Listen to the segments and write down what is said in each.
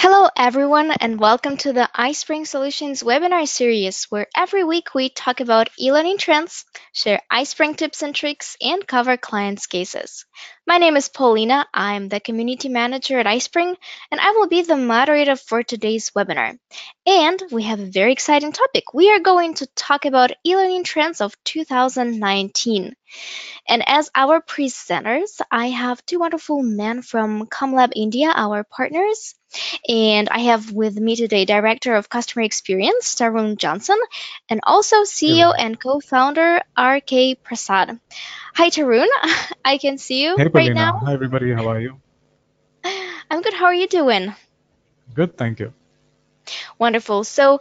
Hello, everyone, and welcome to the iSpring Solutions webinar series, where every week we talk about e-learning trends, share iSpring tips and tricks, and cover clients' cases. My name is Paulina. I'm the community manager at iSpring, and I will be the moderator for today's webinar. And we have a very exciting topic. We are going to talk about e-learning trends of 2019. And as our presenters, I have two wonderful men from ComLab India, our partners. And I have with me today Director of Customer Experience, Tarun Johnson, and also Hey, CEO Paulina. and co-founder RK Prasad. Hi, Tarun. I can see you Hey, right now. Paulina. Hi, everybody. How are you? I'm good. How are you doing? Good, thank you. Wonderful. So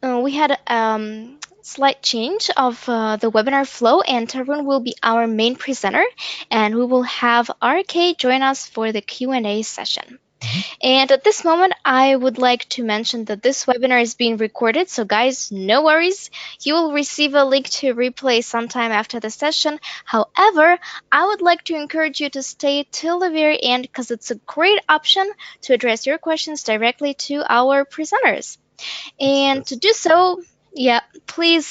we had a slight change of the webinar flow, and Tarun will be our main presenter, and we will have RK join us for the Q&A session. Mhm. And at this moment, I would like to mention that this webinar is being recorded. So guys, no worries. You will receive a link to replay sometime after the session. However, I would like to encourage you to stay till the very end because it's a great option to address your questions directly to our presenters. And to Yes. do so, yeah, please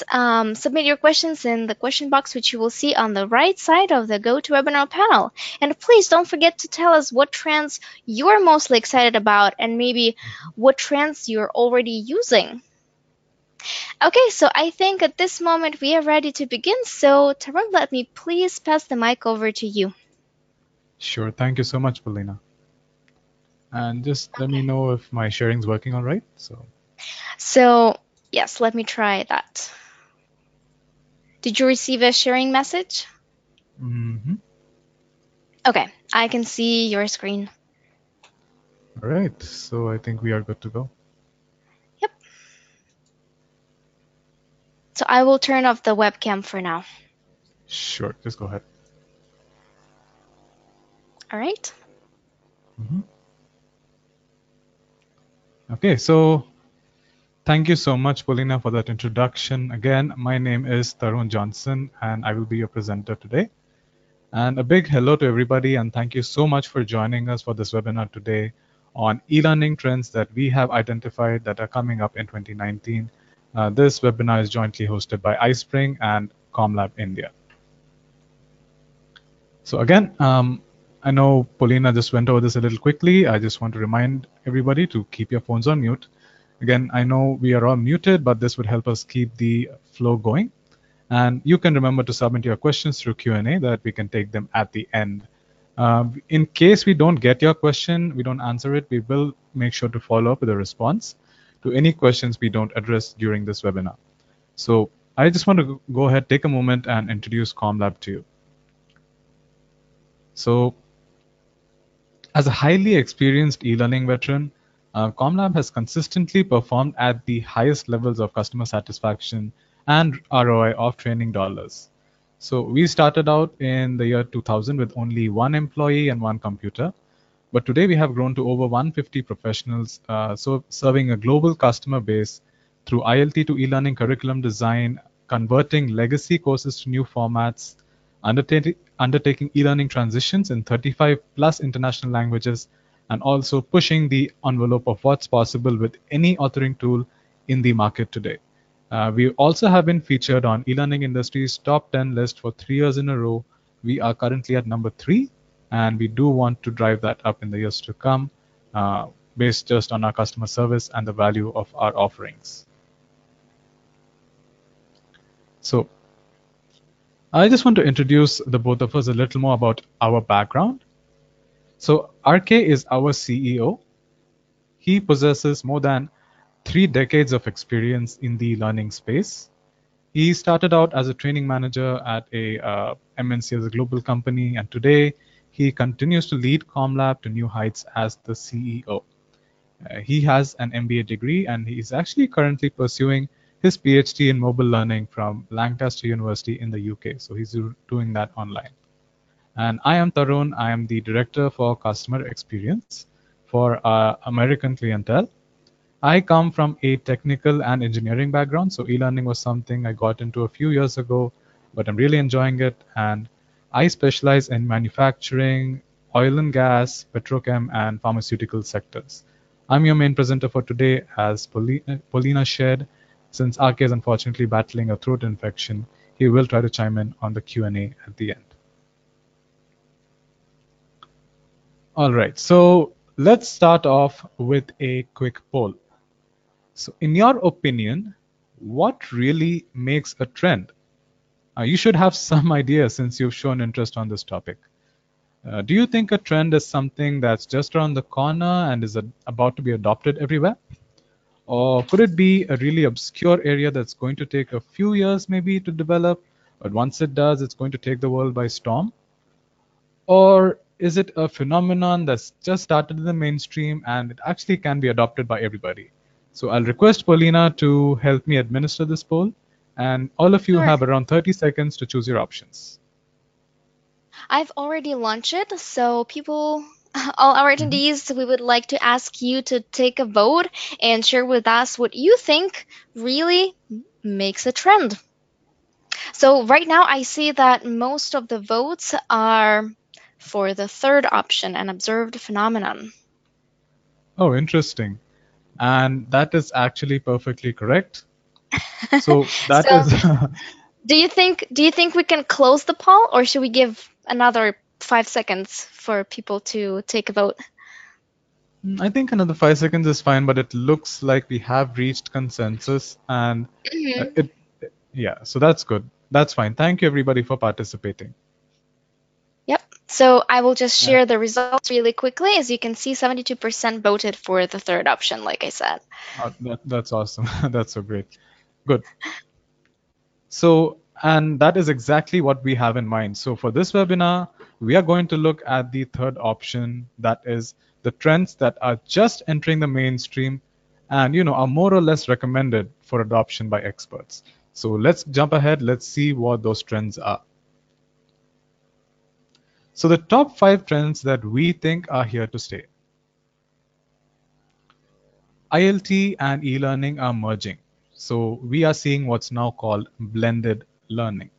submit your questions in the question box, which you will see on the right side of the GoToWebinar panel. And please don't forget to tell us what trends you're mostly excited about and maybe what trends you're already using. Okay, so I think at this moment we are ready to begin. So, Tarun, let me please pass the mic over to you. Sure. Thank you so much, Paulina. And just let me know if my sharing's working all right. So, yes, let me try that. Did you receive a sharing message? Mhm. Okay, I can see your screen. All right. So I think we are good to go. Yep. So I will turn off the webcam for now. Sure. Just go ahead. All right. Mhm. Okay. So thank you so much, Paulina, for that introduction. Again, my name is Tarun Johnson, and I will be your presenter today. And a big hello to everybody, and thank you so much for joining us for this webinar today on e-learning trends that we have identified that are coming up in 2019. This webinar is jointly hosted by iSpring and ComLab India. So again, I know Paulina just went over this a little quickly. I just want to remind everybody to keep your phones on mute. Again, I know we are all muted, but this would help us keep the flow going. And you can remember to submit your questions through Q&A that we can take them at the end. In case we don't get your question, we don't answer it, we will make sure to follow up with a response to any questions we don't address during this webinar. So I just want to go ahead, take a moment and introduce ComLab to you. So as a highly experienced e-learning veteran, ComLab has consistently performed at the highest levels of customer satisfaction and ROI of training dollars. So we started out in the year 2000 with only one employee and one computer, but today we have grown to over 150 professionals, so serving a global customer base through ILT to e-learning curriculum design, converting legacy courses to new formats, undertaking e-learning transitions in 35 plus international languages, and also pushing the envelope of what's possible with any authoring tool in the market today. We also have been featured on e-learning industry's top 10 list for 3 years in a row. We are currently at number 3, and we do want to drive that up in the years to come, based just on our customer service and the value of our offerings. So I just want to introduce the both of us a little more about our background. So RK is our CEO. He possesses more than 3 decades of experience in the learning space. He started out as a training manager at a MNC as a global company, and today he continues to lead ComLab to new heights as the CEO. He has an MBA degree, and he is actually currently pursuing his PhD in mobile learning from Lancaster University in the UK. So he's doing that online. And I am Tarun. I am the director for customer experience for American clientele. I come from a technical and engineering background, so e-learning was something I got into a few years ago, but I'm really enjoying it. And I specialize in manufacturing, oil and gas, petrochem, and pharmaceutical sectors. I'm your main presenter for today, as Paulina shared. Since RK is unfortunately battling a throat infection, he will try to chime in on the Q&A at the end. All right, so let's start off with a quick poll. So, in your opinion, what really makes a trend? You should have some idea since you've shown interest on this topic. Do you think a trend is something that's just around the corner and is about to be adopted everywhere? Or could it be a really obscure area that's going to take a few years maybe to develop, but once it does, it's going to take the world by storm? Or is it a phenomenon that's just started in the mainstream and it actually can be adopted by everybody? So I'll request Paulina to help me administer this poll, and all of you Sure. have around 30 seconds to choose your options. I've already launched it, so people, all our Mhm. attendees, we would like to ask you to take a vote and share with us what you think really makes a trend. So right now I see that most of the votes are for the third option, an observed phenomenon. Oh, interesting. And that is actually perfectly correct. So that So is, do you think we can close the poll, or should we give another 5 seconds for people to take a vote? I think another 5 seconds is fine, but it looks like we have reached consensus and Mhm. it, yeah, so that's good. That's fine. Thank you everybody for participating. Yep. So I will just Yeah, share the results really quickly. As you can see, 72% voted for the third option, like I said. that's awesome. That's so great. Good. So, and that is exactly what we have in mind. So for this webinar, we are going to look at the third option, that is the trends that are just entering the mainstream and are more or less recommended for adoption by experts. So let's jump ahead. Let's see what those trends are. So the top 5 trends that we think are here to stay. ILT and e-learning are merging. So we are seeing what's now called blended learning.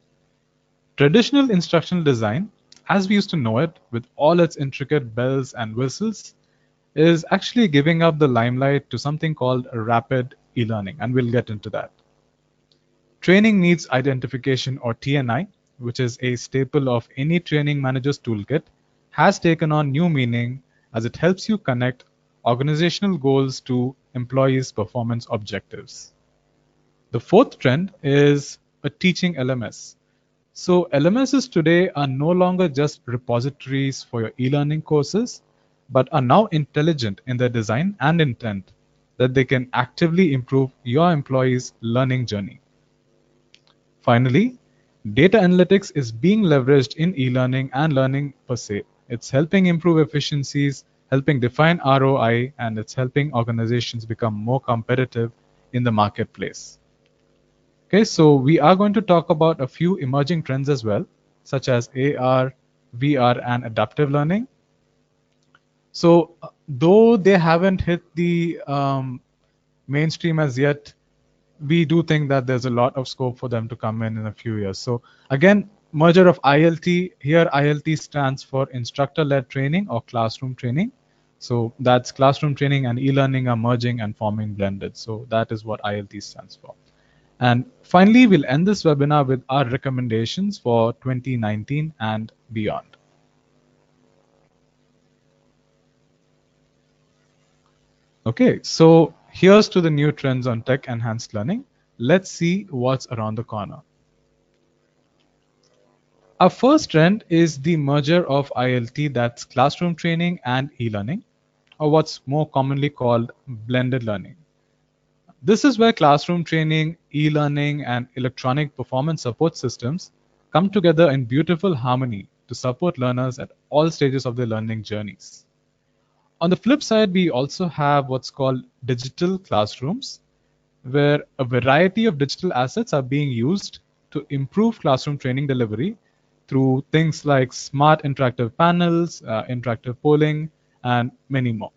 Traditional instructional design, as we used to know it, with all its intricate bells and whistles, is actually giving up the limelight to something called rapid e-learning, and we'll get into that. Training needs identification, or TNI, which is a staple of any training manager's toolkit, has taken on new meaning as it helps you connect organizational goals to employees' performance objectives. The fourth trend is a teaching LMS. So LMSs today are no longer just repositories for your e-learning courses, but are now intelligent in their design and intent that they can actively improve your employees' learning journey. Finally, data analytics is being leveraged in e-learning and learning per se. It's helping improve efficiencies, helping define ROI, and it's helping organizations become more competitive in the marketplace. Okay, so we are going to talk about a few emerging trends as well, such as AR, VR, and adaptive learning. So, though they haven't hit the mainstream as yet, we do think that there's a lot of scope for them to come in a few years. So, again, merger of ILT. Here, ILT stands for instructor-led training or classroom training. So that's classroom training and e-learning are merging and forming blended. So that is what ILT stands for. And finally, we'll end this webinar with our recommendations for 2019 and beyond. Okay, so here's to the new trends on tech enhanced learning. Let's see what's around the corner. Our first trend is the merger of ILT, that's classroom training and e-learning, or what's more commonly called blended learning. This is where classroom training, e-learning, and electronic performance support systems come together in beautiful harmony to support learners at all stages of their learning journeys. On the flip side, we also have what's called digital classrooms, where a variety of digital assets are being used to improve classroom training delivery through things like smart interactive panels, interactive polling, and many more.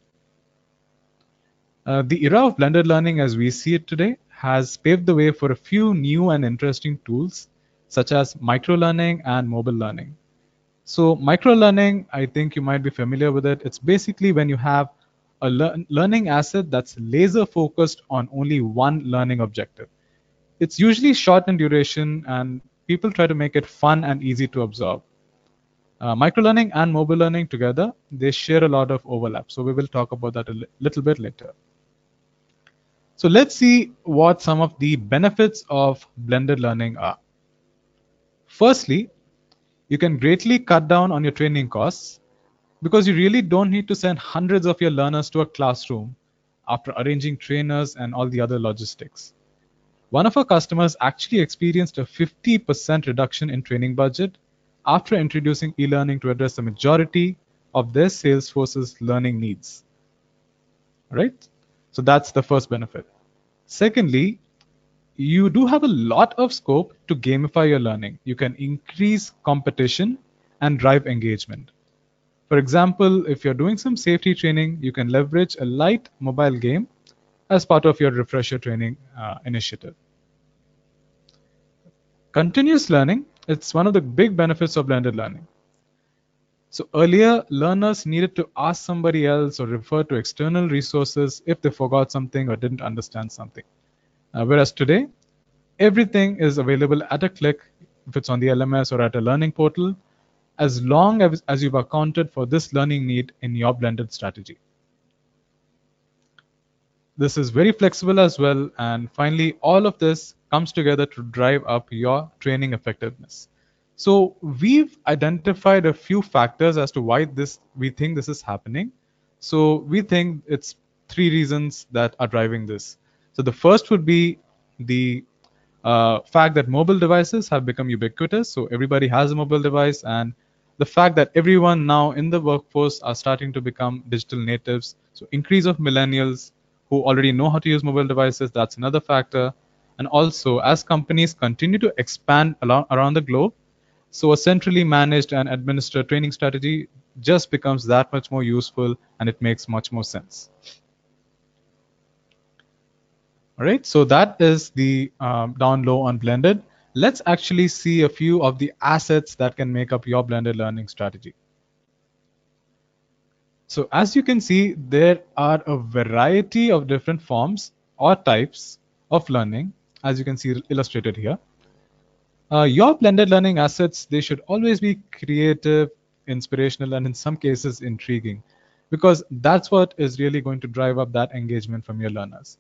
The era of blended learning as we see it today has paved the way for a few new and interesting tools such as microlearning and mobile learning. So microlearning, I think you might be familiar with it. It's basically when you have a learning asset that's laser focused on only one learning objective. It's usually short in duration, and people try to make it fun and easy to absorb. Microlearning and mobile learning together, they share a lot of overlap. So we will talk about that a little bit later. So let's see what some of the benefits of blended learning are. Firstly, you can greatly cut down on your training costs because you really don't need to send hundreds of your learners to a classroom after arranging trainers and all the other logistics. One of our customers actually experienced a 50% reduction in training budget after introducing e-learning to address the majority of their sales force's learning needs. All right? So that's the first benefit. Secondly, you do have a lot of scope to gamify your learning. You can increase competition and drive engagement. For example, if you're doing some safety training, you can leverage a light mobile game as part of your refresher training initiative. Continuous learning, it's one of the big benefits of blended learning. So earlier, learners needed to ask somebody else or refer to external resources if they forgot something or didn't understand something. Whereas today, everything is available at a click if it's on the LMS or at a learning portal, as long as you've accounted for this learning need in your blended strategy. This is very flexible as well. And finally, all of this comes together to drive up your training effectiveness. So we've identified a few factors as to why we think this is happening. So we think it's three reasons that are driving this. So the first would be the fact that mobile devices have become ubiquitous. So everybody has a mobile device, and the fact that everyone now in the workforce are starting to become digital natives. So increase of millennials who already know how to use mobile devices, that's another factor. And also, as companies continue to expand around the globe, so a centrally managed and administered training strategy just becomes that much more useful, and it makes much more sense. All right, so that is the down low on blended. Let's actually see a few of the assets that can make up your blended learning strategy. So as you can see, there are a variety of different forms or types of learning, as you can see illustrated here. Your blended learning assets, they should always be creative, inspirational, and in some cases intriguing, because that's what is really going to drive up that engagement from your learners.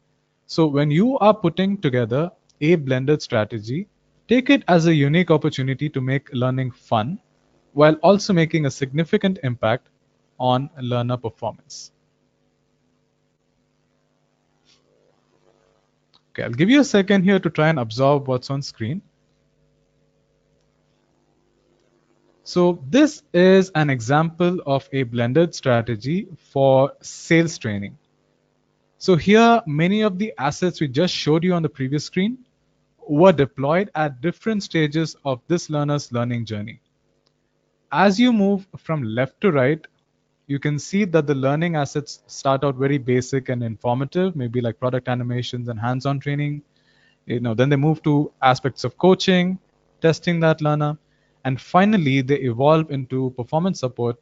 So when you are putting together a blended strategy, take it as a unique opportunity to make learning fun while also making a significant impact on learner performance. Okay, I'll give you a second here to try and absorb what's on screen. So this is an example of a blended strategy for sales training. So here, many of the assets we just showed you on the previous screen were deployed at different stages of this learner's learning journey. As you move from left to right, you can see that the learning assets start out very basic and informative, maybe like product animations and hands-on training. Then they move to aspects of coaching, testing that learner, and finally they evolve into performance support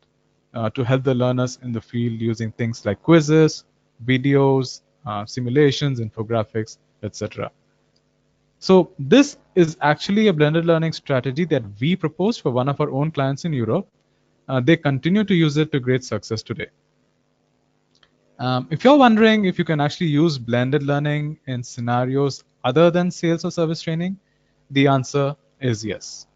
to help the learners in the field using things like quizzes, videos, simulations, infographics, etc. So this is actually a blended learning strategy that we proposed for one of our own clients in Europe. They continue to use it to great success today. If you're wondering if you can actually use blended learning in scenarios other than sales or service training, the answer is yes.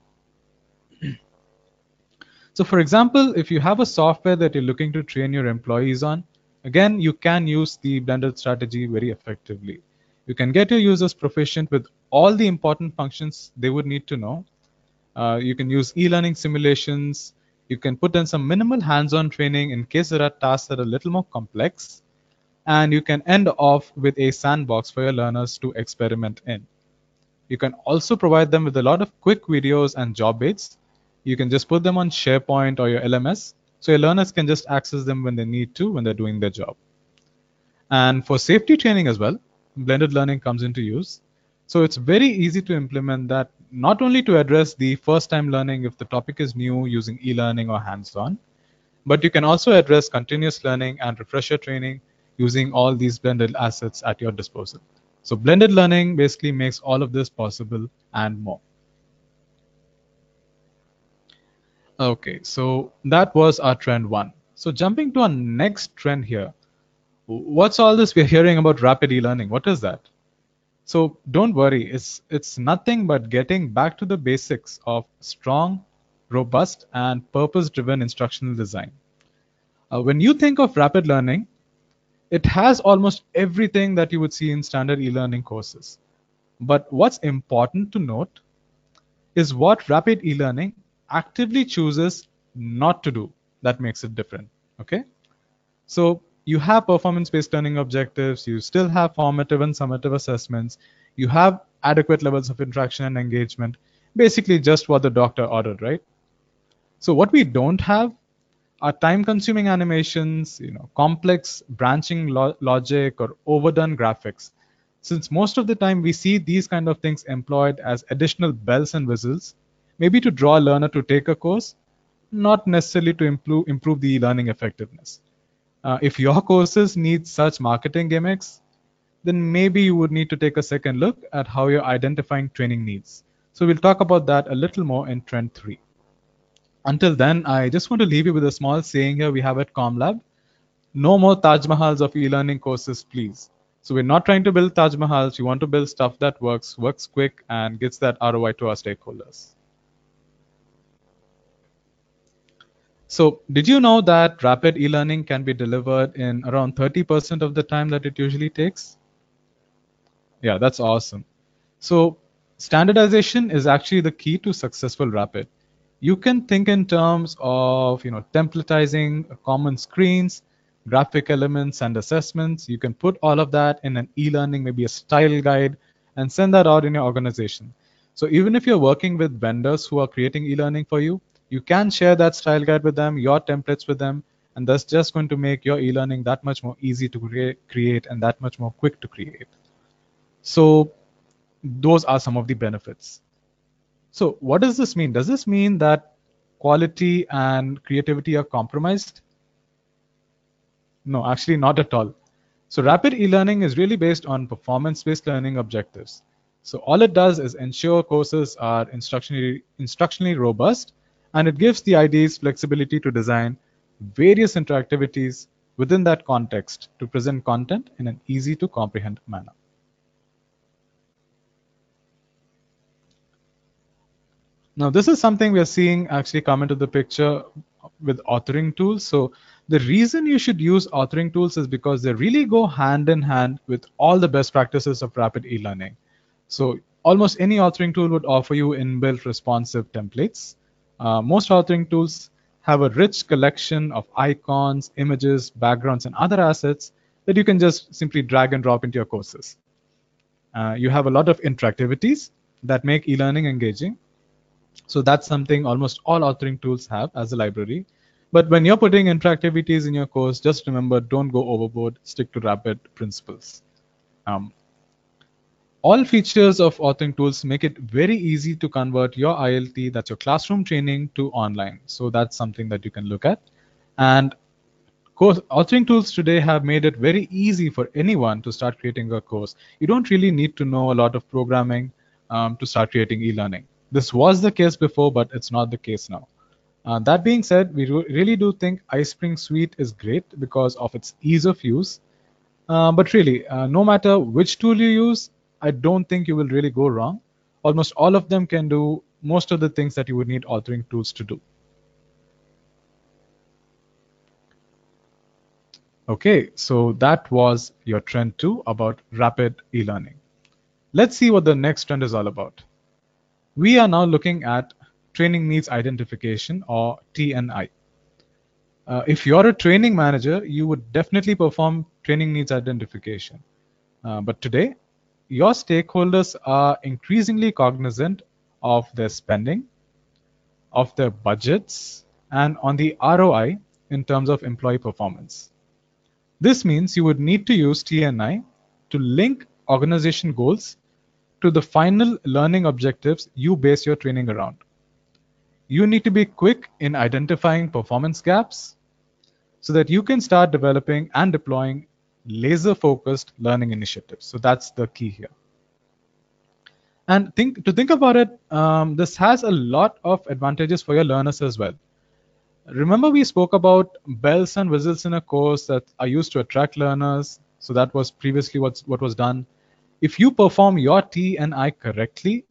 So for example, if you have a software that you're looking to train your employees on, again, you can use the blended strategy very effectively. You can get your users proficient with all the important functions they would need to know. You can use e-learning simulations. You can put in some minimal hands-on training in case there are tasks that are a little more complex. And you can end off with a sandbox for your learners to experiment in. You can also provide them with a lot of quick videos and job aids. You can just put them on SharePoint or your LMS, so your learners can just access them when they need to, when they're doing their job. And for safety training as well, blended learning comes into use. So it's very easy to implement that, not only to address the first time learning if the topic is new using e-learning or hands-on, but you can also address continuous learning and refresher training using all these blended assets at your disposal. So blended learning basically makes all of this possible and more. Okay, so that was our trend one. So jumping to our next trend here, what's all this we're hearing about rapid e-learning? What is that? So don't worry, it's nothing but getting back to the basics of strong, robust, and purpose-driven instructional design. When you think of rapid learning, it has almost everything that you would see in standard e-learning courses. But what's important to note is what rapid e-learning actively chooses not to do that makes it different. Okay? So you have performance-based learning objectives, you still have formative and summative assessments, you have adequate levels of interaction and engagement, basically just what the doctor ordered, right? So what we don't have are time-consuming animations, complex branching logic or overdone graphics. Since most of the time we see these kind of things employed as additional bells and whistles, maybe to draw a learner to take a course, not necessarily to improve the learning effectiveness. If your courses need such marketing gimmicks, then maybe you would need to take a second look at how you're identifying training needs. So we'll talk about that a little more in trend 3. Until then, I just want to leave you with a small saying here we have at ComLab. No more Taj Mahals of e-learning courses, please. So we're not trying to build Taj Mahals. We want to build stuff that works quick, and gets that ROI to our stakeholders. So did you know that rapid e-learning can be delivered in around 30% of the time that it usually takes? Yeah, that's awesome. So standardization is actually the key to successful rapid. You can think in terms of templatizing common screens, graphic elements, and assessments. You can put all of that in an e-learning, maybe a style guide, and send that out in your organization. So even if you're working with vendors who are creating e-learning for you, you can share that style guide with them, your templates with them, and that's just going to make your e-learning that much more easy to create and that much more quick to create. So those are some of the benefits. So what does this mean? Does this mean that quality and creativity are compromised? No, actually not at all. So rapid e-learning is really based on performance-based learning objectives. So all it does is ensure courses are instructionally robust, and it gives the IDs flexibility to design various interactivities within that context to present content in an easy to comprehend manner. Now, this is something we are seeing actually come into the picture with authoring tools. So the reason you should use authoring tools is because they really go hand in hand with all the best practices of rapid e-learning. So almost any authoring tool would offer you inbuilt responsive templates. Most authoring tools have a rich collection of icons, images, backgrounds, and other assets that you can just simply drag and drop into your courses. You have a lot of interactivities that make e-learning engaging. So that's something almost all authoring tools have as a library. But when you're putting interactivities in your course, just remember, don't go overboard, stick to rapid principles. Um, all features of authoring tools make it very easy to convert your ILT, that's your classroom training, to online. So that's something that you can look at. And course authoring tools today have made it very easy for anyone to start creating a course. You don't really need to know a lot of programming to start creating e-learning. This was the case before, but it's not the case now. That being said, we really do think iSpring Suite is great because of its ease of use. But really, no matter which tool you use, I don't think you will really go wrong. Almost all of them can do most of the things that you would need authoring tools to do. Okay, so that was your trend 2 about rapid e-learning. Let's see what the next trend is all about. We are now looking at training needs identification, or TNI. If you're a training manager, you would definitely perform training needs identification. But today, your stakeholders are increasingly cognizant of their spending, of their budgets, and on the ROI in terms of employee performance. This means you would need to use TNI to link organization goals to the final learning objectives you base your training around. You need to be quick in identifying performance gaps so that you can start developing and deploying laser focused learning initiatives. So that's the key here. And think about it, this has a lot of advantages for your learners as well. Remember, we spoke about bells and whistles in a course that are used to attract learners. So that was previously what was done. If you perform your T and I correctly,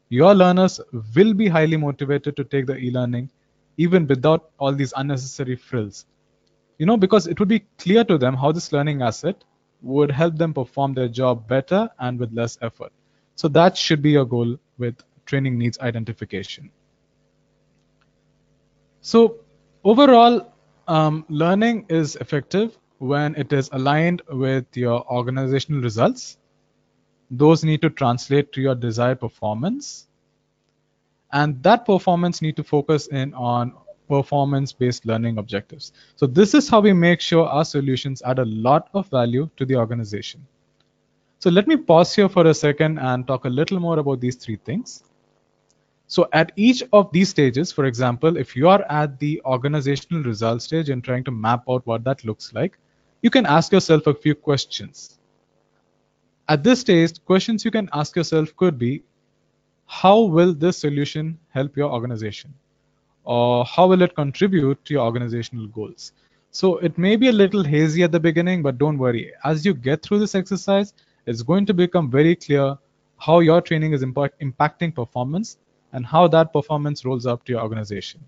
your learners will be highly motivated to take the e-learning, even without all these unnecessary frills. Because it would be clear to them how this learning asset would help them perform their job better and with less effort. So that should be your goal with training needs identification. So overall, learning is effective when it is aligned with your organizational results. Those need to translate to your desired performance, and that performance need to focus in on performance-based learning objectives. So this is how we make sure our solutions add a lot of value to the organization. So let me pause here for a second and talk a little more about these three things. So at each of these stages, for example, if you are at the organizational result stage and trying to map out what that looks like, you can ask yourself a few questions. At this stage, questions you can ask yourself could be, how will this solution help your organization? Or how will it contribute to your organizational goals? So it may be a little hazy at the beginning, but don't worry. As you get through this exercise, it's going to become very clear how your training is impacting performance and how that performance rolls up to your organization.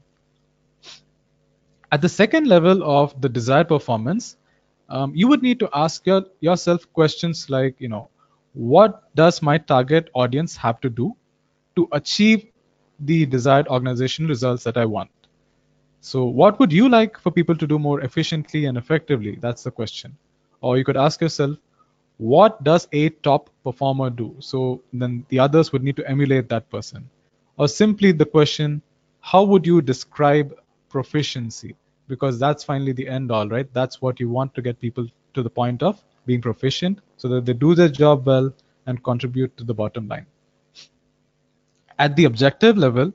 At the second level of the desired performance, you would need to ask yourself questions like, what does my target audience have to do to achieve the desired organizational results that I want? So what would you like for people to do more efficiently and effectively? That's the question. Or you could ask yourself, what does a top performer do? So then the others would need to emulate that person. Or simply the question, how would you describe proficiency? Because that's finally the end all, right? That's what you want to get people to the point of being proficient so that they do their job well and contribute to the bottom line. At the objective level,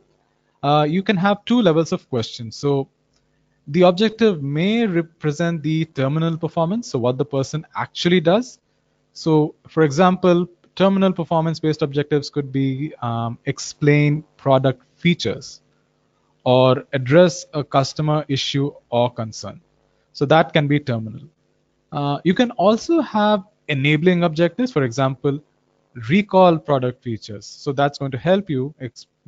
you can have two levels of questions. So the objective may represent the terminal performance, so what the person actually does. So, for example, terminal performance-based objectives could be explain product features or address a customer issue or concern. So that can be terminal. You can also have enabling objectives, for example, recall product features. So that's going to help you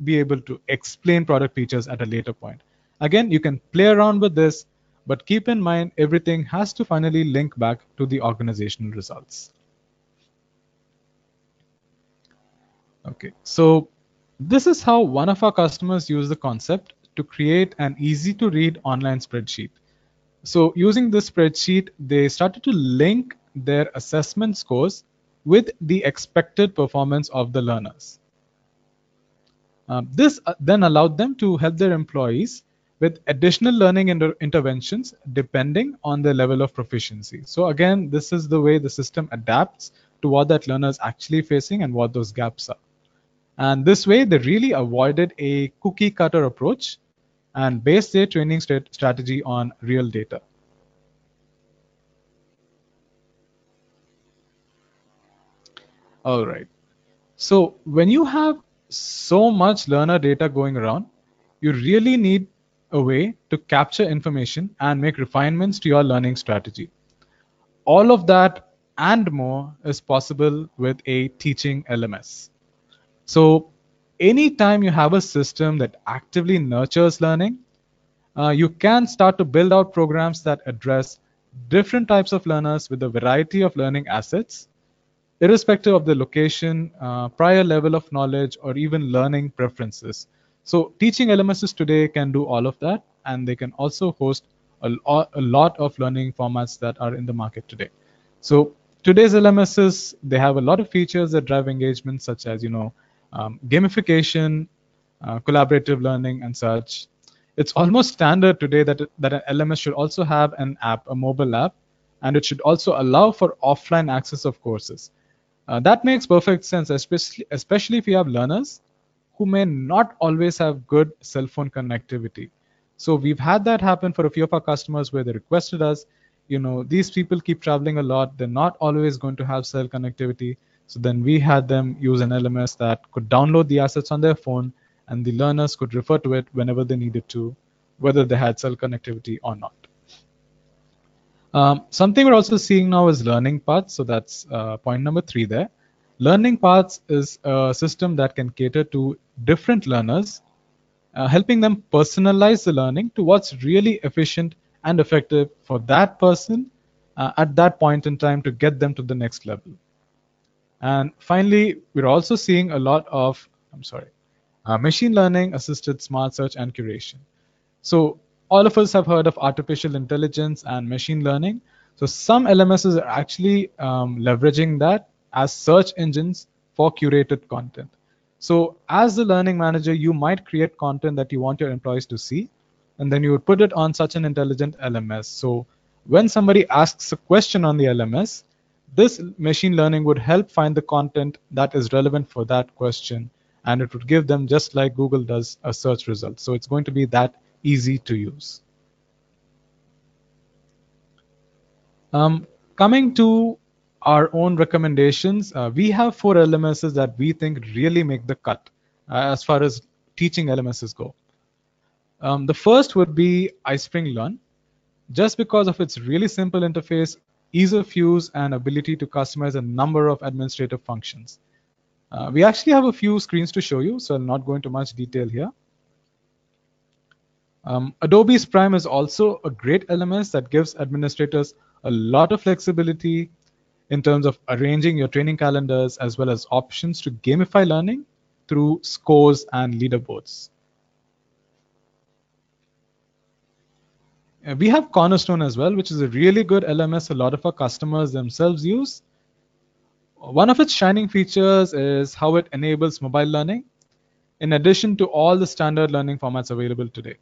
be able to explain product features at a later point. Again, you can play around with this, but keep in mind everything has to finally link back to the organizational results. Okay, so this is how one of our customers used the concept to create an easy to read online spreadsheet. So using this spreadsheet, they started to link their assessment scores with the expected performance of the learners. This then allowed them to help their employees with additional learning interventions depending on their level of proficiency. So again, this is the way the system adapts to what that learner is actually facing and what those gaps are. And this way, they really avoided a cookie cutter approach and based their training strategy on real data. All right. So when you have so much learner data going around, you really need a way to capture information and make refinements to your learning strategy. All of that and more is possible with a teaching LMS. So anytime you have a system that actively nurtures learning, you can start to build out programs that address different types of learners with a variety of learning assets, irrespective of the location, prior level of knowledge, or even learning preferences. So teaching LMSs today can do all of that, and they can also host a lot of learning formats that are in the market today. So today's LMSs, they have a lot of features that drive engagement, such as gamification, collaborative learning, and such. It's almost standard today that an LMS should also have an app, a mobile app, and it should also allow for offline access of courses. That makes perfect sense, especially if you have learners who may not always have good cell phone connectivity. So we've had that happen for a few of our customers where they requested us, these people keep traveling a lot. They're not always going to have cell connectivity. So then we had them use an LMS that could download the assets on their phone, and the learners could refer to it whenever they needed to, whether they had cell connectivity or not. Something we're also seeing now is learning paths. So that's point number 3 there. Learning paths is a system that can cater to different learners, helping them personalize the learning to what's really efficient and effective for that person at that point in time to get them to the next level. And finally, we're also seeing a lot of, machine learning assisted smart search and curation. So all of us have heard of artificial intelligence and machine learning. So some LMSs are actually leveraging that as search engines for curated content. So as the learning manager, you might create content that you want your employees to see, and then you would put it on such an intelligent LMS. So when somebody asks a question on the LMS, this machine learning would help find the content that is relevant for that question, and it would give them, just like Google does, a search result. So it's going to be that easy to use. Coming to our own recommendations, we have 4 LMSs that we think really make the cut as far as teaching LMSs go. The first would be iSpring Learn, just because of its really simple interface, ease of use, and ability to customize a number of administrative functions. We actually have a few screens to show you, so I'll not go into much detail here. Adobe's Prime is also a great LMS that gives administrators a lot of flexibility in terms of arranging your training calendars, as well as options to gamify learning through scores and leaderboards. We have Cornerstone as well, which is a really good LMS a lot of our customers themselves use. One of its shining features is how it enables mobile learning, in addition to all the standard learning formats available today.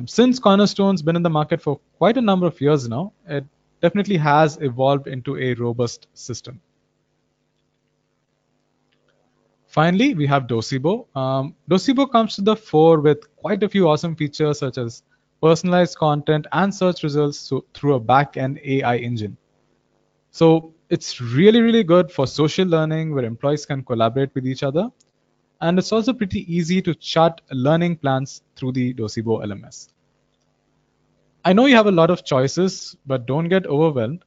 Since Cornerstone's been in the market for quite a number of years now, it definitely has evolved into a robust system. Finally, we have Docebo. Docebo comes to the fore with quite a few awesome features, such as personalized content and search results through a back-end AI engine. So it's really, really good for social learning where employees can collaborate with each other. And it's also pretty easy to chart learning plans through the Docebo LMS. I know you have a lot of choices, but don't get overwhelmed.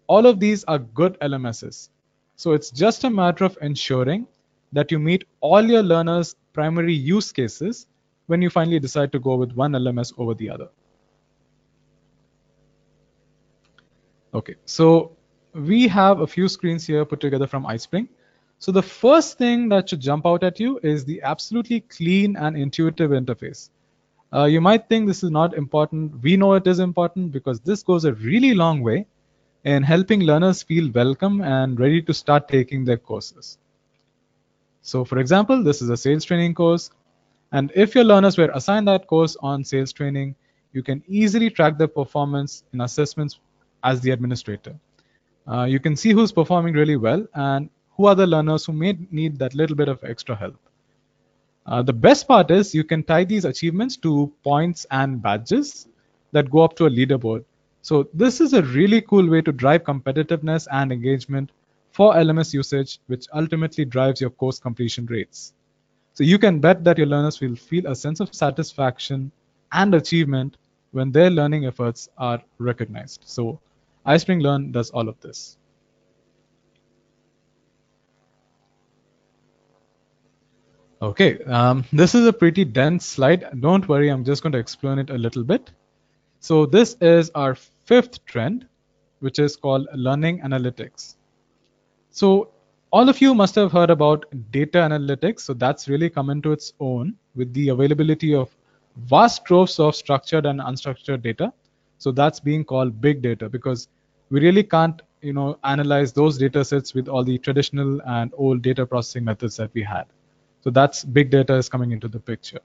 All of these are good LMSs. So it's just a matter of ensuring that you meet all your learners' primary use cases when you finally decide to go with one LMS over the other. Okay, so we have a few screens here put together from iSpring. So the first thing that should jump out at you is the absolutely clean and intuitive interface. You might think this is not important. We know it is important because this goes a really long way in helping learners feel welcome and ready to start taking their courses. So for example, this is a sales training course. And if your learners were assigned that course on sales training, you can easily track their performance in assessments as the administrator. You can see who's performing really well and who are the learners who may need that little bit of extra help. The best part is you can tie these achievements to points and badges that go up to a leaderboard. So this is a really cool way to drive competitiveness and engagement for LMS usage, which ultimately drives your course completion rates. So you can bet that your learners will feel a sense of satisfaction and achievement when their learning efforts are recognized. So iSpring Learn does all of this. Okay, this is a pretty dense slide. Don't worry, I'm just going to explain it a little bit. So this is our 5th trend, which is called learning analytics. So all of you must have heard about data analytics. So that's really come into its own with the availability of vast troves of structured and unstructured data. So that's being called big data because we really can't, analyze those data sets with all the traditional and old data processing methods that we had. So that's big data is coming into the picture.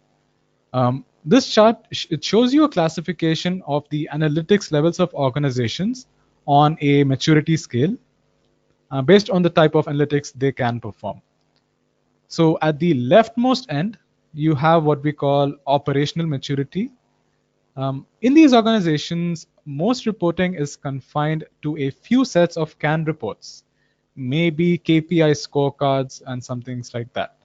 This chart, it shows you a classification of the analytics levels of organizations on a maturity scale based on the type of analytics they can perform. So at the leftmost end, you have what we call operational maturity. In these organizations, most reporting is confined to a few sets of canned reports, maybe KPI scorecards and some things like that.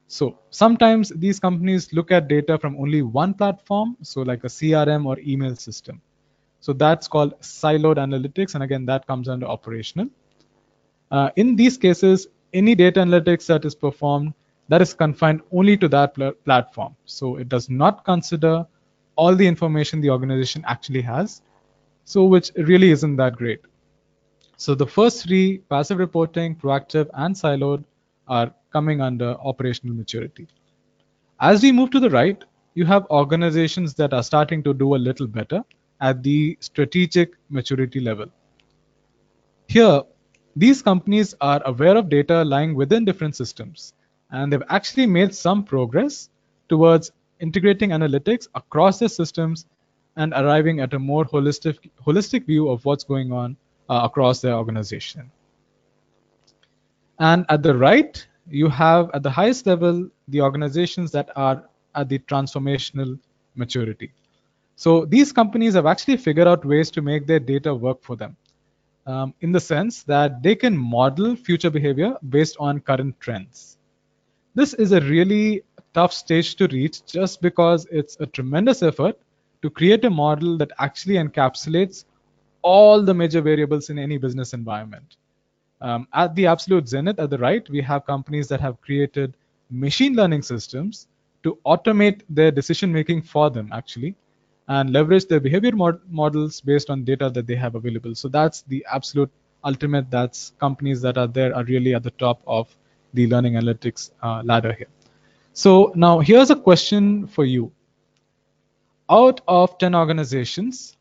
So sometimes these companies look at data from only one platform, so like a CRM or email system. So that's called siloed analytics, and again, that comes under operational. In these cases, any data analytics that is performed, that is confined only to that platform. So it does not consider all the information the organization actually has, so which really isn't that great. So the first three, passive reporting, proactive, and siloed, are coming under operational maturity. As we move to the right, you have organizations that are starting to do a little better at the strategic maturity level. Here, these companies are aware of data lying within different systems, and they've actually made some progress towards integrating analytics across their systems and arriving at a more holistic view of what's going on across their organization. And at the right, you have at the highest level the organizations that are at the transformational maturity. So these companies have actually figured out ways to make their data work for them, in the sense that they can model future behavior based on current trends. This is a really tough stage to reach just because it's a tremendous effort to create a model that actually encapsulates all the major variables in any business environment. At the absolute zenith, at the right, we have companies that have created machine learning systems to automate their decision making for them, actually, and leverage their behavior models based on data that they have available. So that's the absolute ultimate. That's companies that are there are really at the top of the learning analytics ladder here. So now here's a question for you. Out of 10 organizations,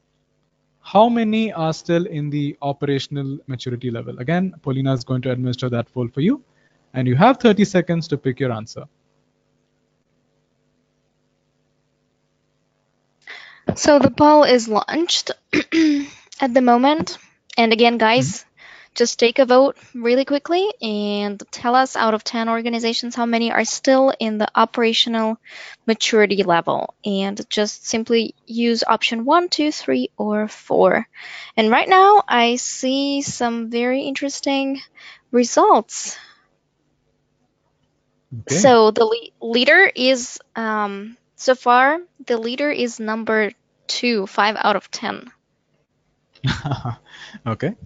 how many are still in the operational maturity level? Again, Paulina is going to administer that poll for you, and you have 30 seconds to pick your answer. So the poll is launched at the moment. And again, guys, just take a vote really quickly and tell us out of 10 organizations how many are still in the operational maturity level. And just simply use option 1, 2, 3, or 4. And right now, I see some very interesting results. Okay. So the leader is, so far, the leader is number 2, 5 out of 10. Okay.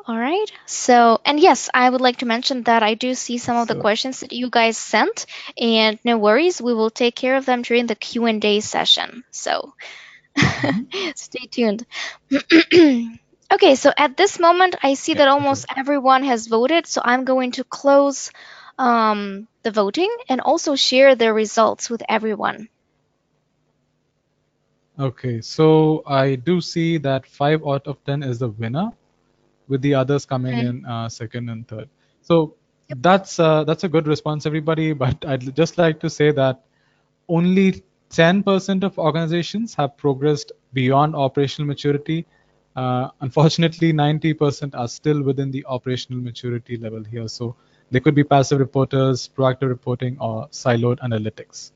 All right. So, and yes, I would like to mention that I do see some of the So, questions that you guys sent, and no worries, we will take care of them during the Q&A session. So, stay tuned. Okay, so at this moment, I see yeah, that sure. almost everyone has voted, so I'm going to close the voting and also share the results with everyone. Okay, so I do see that 5 out of 10 is the winner, with the others coming Mhm. in second and third. So that's a good response, everybody. But I'd just like to say that only 10% of organizations have progressed beyond operational maturity. Unfortunately, 90% are still within the operational maturity level here. So they could be passive reporters, proactive reporting, or siloed analytics.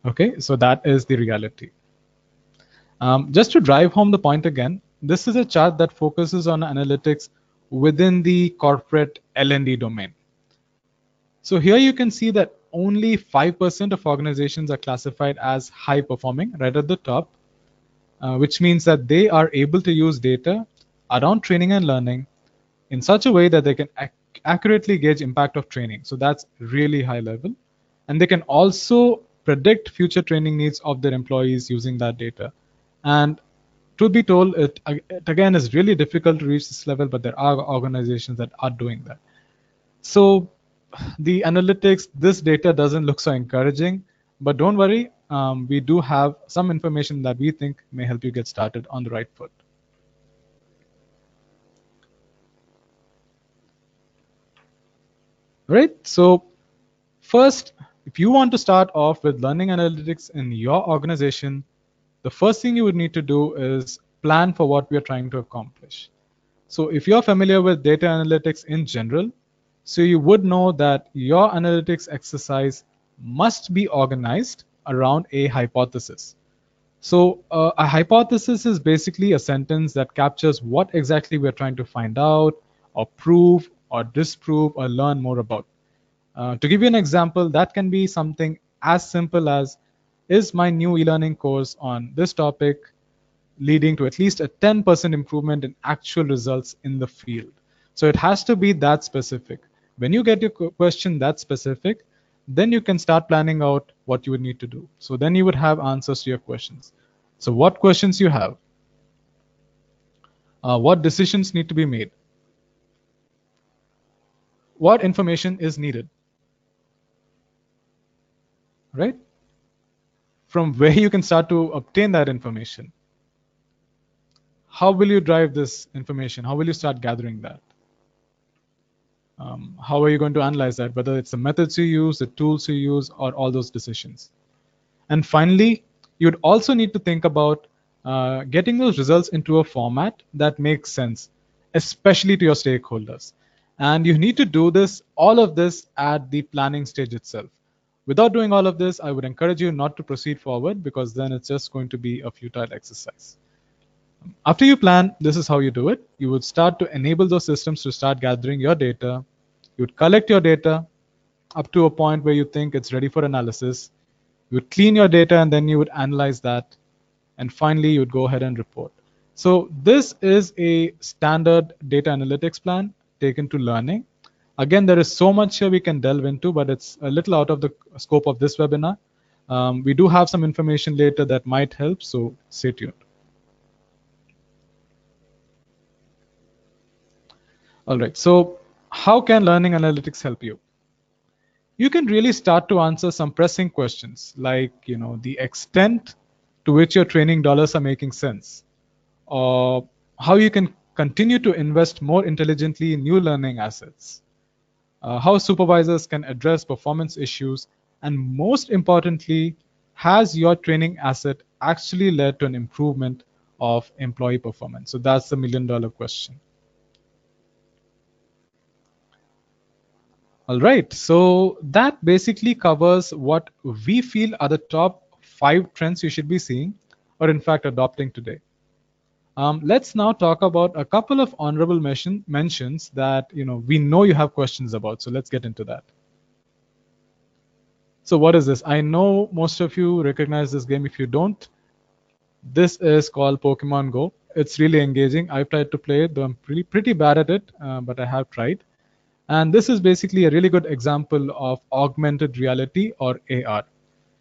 Okay, so that is the reality. Just to drive home the point again, this is a chart that focuses on analytics within the corporate L&D domain. So here you can see that only 5% of organizations are classified as high performing right at the top, which means that they are able to use data around training and learning in such a way that they can accurately gauge impact of training. So that's really high level. And they can also predict future training needs of their employees using that data. And truth be told, it again is really difficult to reach this level, but there are organizations that are doing that. So the analytics, this data doesn't look so encouraging, but don't worry, we do have some information that we think may help you get started on the right foot. Right? So first, if you want to start off with learning analytics in your organization, the first thing you would need to do is plan for what we are trying to accomplish. So if you're familiar with data analytics in general, so you would know that your analytics exercise must be organized around a hypothesis. So a hypothesis is basically a sentence that captures what exactly we're trying to find out, or prove, or disprove, or learn more about. To give you an example, that can be something as simple as, is my new e-learning course on this topic leading to at least a 10% improvement in actual results in the field? So it has to be that specific. When you get your question that specific, then you can start planning out what you would need to do. So then you would have answers to your questions. So what questions you have? What decisions need to be made? What information is needed? Right? From where you can start to obtain that information. How will you drive this information? How will you start gathering that? How are you going to analyze that? Whether it's the methods you use, the tools you use, or all those decisions. And finally, you'd also need to think about getting those results into a format that makes sense, especially to your stakeholders. And you need to do this, all of this at the planning stage itself. Without doing all of this, I would encourage you not to proceed forward, because then it's just going to be a futile exercise. After you plan, this is how you do it. You would start to enable those systems to start gathering your data. You would collect your data up to a point where you think it's ready for analysis. You would clean your data, and then you would analyze that. And finally, you would go ahead and report. So this is a standard data analytics plan taken to learning. Again, there is so much here we can delve into, but it's a little out of the scope of this webinar. We do have some information later that might help, so stay tuned. All right, so how can learning analytics help you? You can really start to answer some pressing questions like, the extent to which your training dollars are making sense, or how you can continue to invest more intelligently in new learning assets, how supervisors can address performance issues, and most importantly, has your training asset actually led to an improvement of employee performance? So that's the $1 million question. All right, so that basically covers what we feel are the top 5 trends you should be seeing, or in fact adopting today. Let's now talk about a couple of honorable mentions that we know you have questions about. So let's get into that. So what is this? I know most of you recognize this game. If you don't, this is called Pokemon Go. It's really engaging. I've tried to play it, though I'm pretty bad at it, but I have tried. And this is basically a really good example of augmented reality, or AR.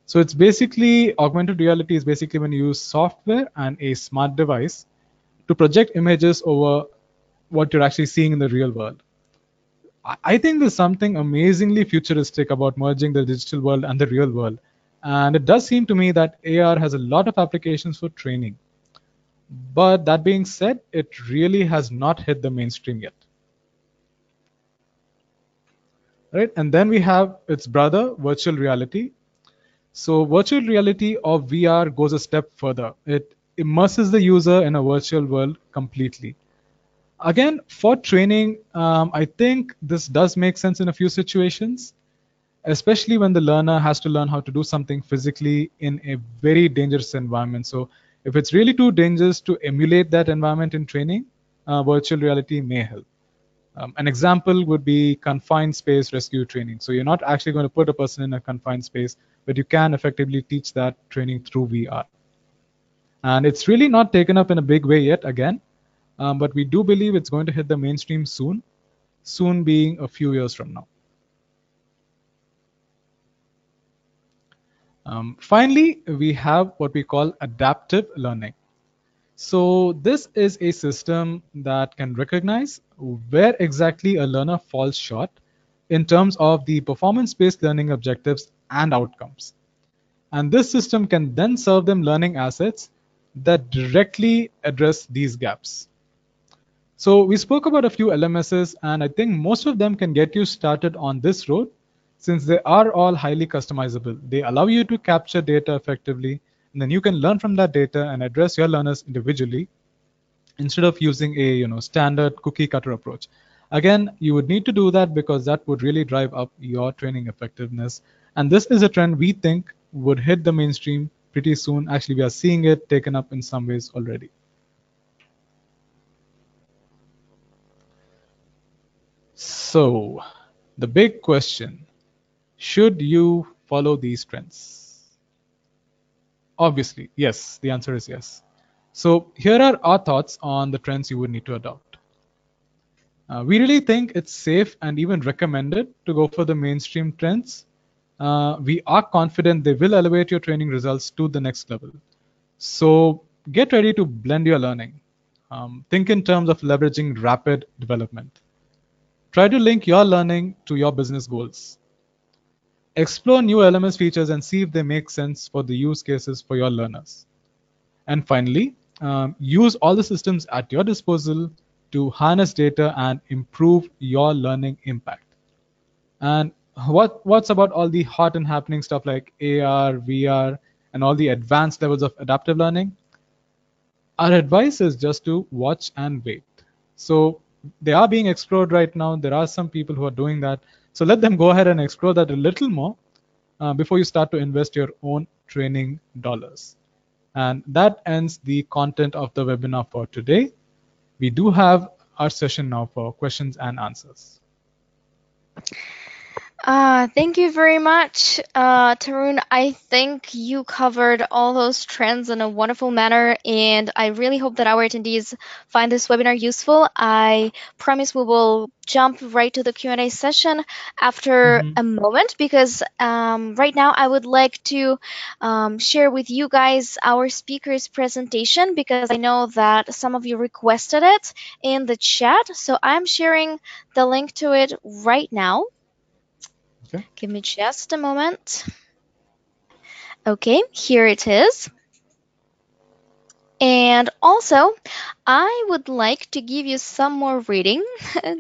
So it's basically, augmented reality is basically when you use software and a smart device to project images over what you're actually seeing in the real world. I think there's something amazingly futuristic about merging the digital world and the real world. And it does seem to me that AR has a lot of applications for training. But that being said, it really has not hit the mainstream yet. Right? And then we have its brother, virtual reality. So virtual reality, or VR, goes a step further. It immerses the user in a virtual world completely. Again, for training, I think this does make sense in a few situations, especially when the learner has to learn how to do something physically in a very dangerous environment. So if it's really too dangerous to emulate that environment in training, virtual reality may help. An example would be confined space rescue training. So you're not actually going to put a person in a confined space, but you can effectively teach that training through VR. And it's really not taken up in a big way yet, again, but we do believe it's going to hit the mainstream soon being a few years from now. Finally, we have what we call adaptive learning. So this is a system that can recognize where exactly a learner falls short in terms of the performance-based learning objectives and outcomes. And this system can then serve them learning assets that directly address these gaps. So we spoke about a few LMSs, and I think most of them can get you started on this road, since they are all highly customizable. They allow you to capture data effectively, and then you can learn from that data and address your learners individually instead of using a standard cookie cutter approach. Again, you would need to do that because that would really drive up your training effectiveness. And this is a trend we think would hit the mainstream pretty soon. Actually, we are seeing it taken up in some ways already. So, the big question, should you follow these trends? Obviously, yes, the answer is yes. So, here are our thoughts on the trends you would need to adopt. We really think it's safe and even recommended to go for the mainstream trends. We are confident they will elevate your training results to the next level. So get ready to blend your learning. Think in terms of leveraging rapid development. Try to link your learning to your business goals. Explore new LMS features and see if they make sense for the use cases for your learners. And finally, use all the systems at your disposal to harness data and improve your learning impact. And what's about all the hot and happening stuff like AR, VR, and all the advanced levels of adaptive learning? Our advice is just to watch and wait. So they are being explored right now. There are some people who are doing that. So let them go ahead and explore that a little more before you start to invest your own training dollars. And that ends the content of the webinar for today. We do have our session now for questions and answers. Thank you very much, Tarun. I think you covered all those trends in a wonderful manner, and I really hope that our attendees find this webinar useful. I promise we will jump right to the Q&A session after Mhm. a moment because right now I would like to share with you guys our speaker's presentation because I know that some of you requested it in the chat. So I'm sharing the link to it right now. Okay. Give me just a moment. Okay, here it is. And also, I would like to give you some more reading